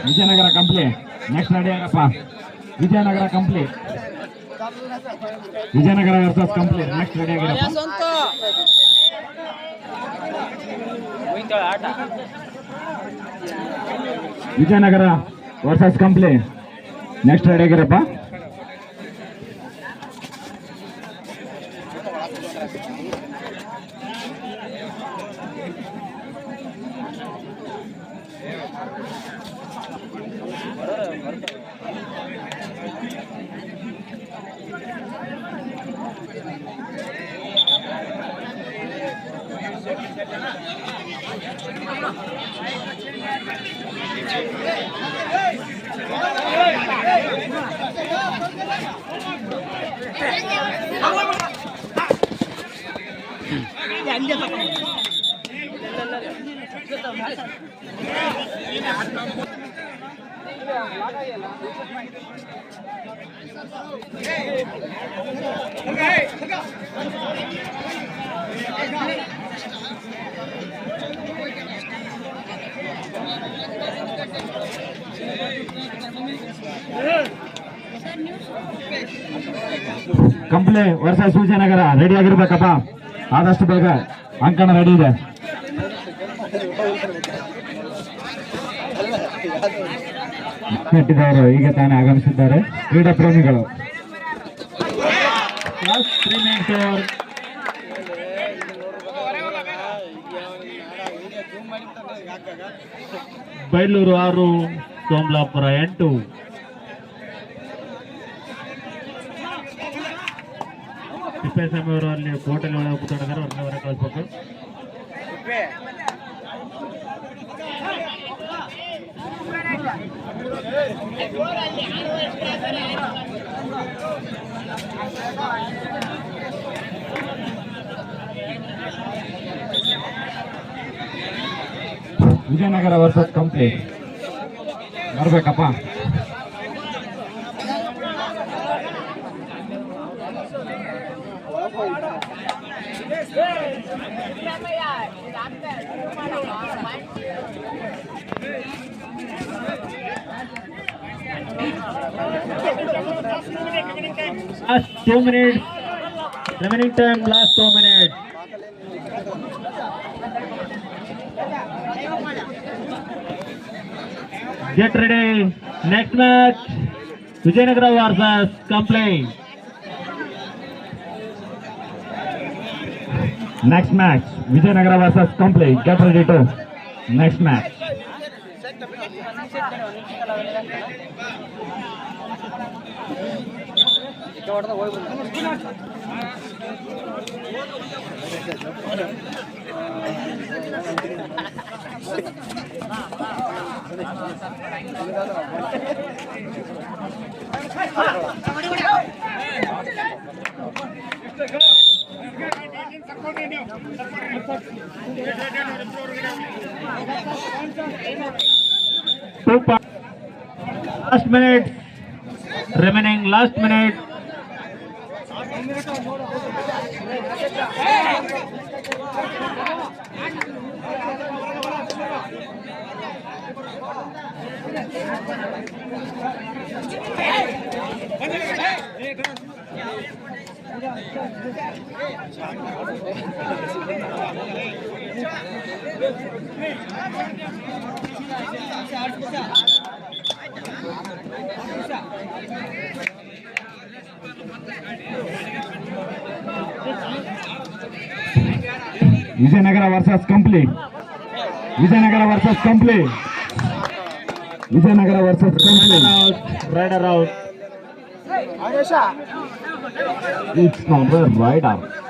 Vijayanagara complete. Next ready ಆಗಪ್ಪ. Vijayanagara complete. Vijayanagara versus complete. Next ready ಆಗಿರಪ್ಪ. Vijayanagara versus complete. Next ready ಆಗಿರಪ್ಪ. Kampli versus Vijayanagara ready ಆಗಿರ್ಬೇಕಪ್ಪ. ಆದಷ್ಟು ಬೇಗ ಅಂಕಣ ರೆಡಿ ಇದೆ. ನೆಟ್ಟಿದವರು ಈಗ ತಾನೇ ಆಗಮಿಸಿದ್ದಾರೆ. ಕ್ರೀಡಾ ಪ್ರೇಮಿಗಳು ಬೈಲೂರು 6, ಸೋಮಲಾಪುರ 8. ತಿಪ್ಪೇಸ್ವಾಮಿ ಅವರು ಅಲ್ಲಿ ಹೋಟೆಲ್ ಒಳಗೆ ಕೂತ್ಕೊಂಡಿದ್ದಾರೆ. ಅವ್ರನ್ನ ಹೊರಗೆ ಕಳಿಸ್ಬೇಕು. ವಿಜಯನಗರ ವರ್ಸಸ್ ಕಂಪ್ಲೀಟ್ ಬರ್ಬೇಕಪ್ಪ. Last 2 minutes. Remaining time, last 2 minutes. Get ready. Next match, Vijayanagara versus Complain. Next match, Vijayanagara versus Complain. Get ready to next match. Last minute, remaining last minute. Vijayanagara versus Complain. Vijayanagara versus Complain. Vijayanagara versus Complain. Rider out. It's not the rider.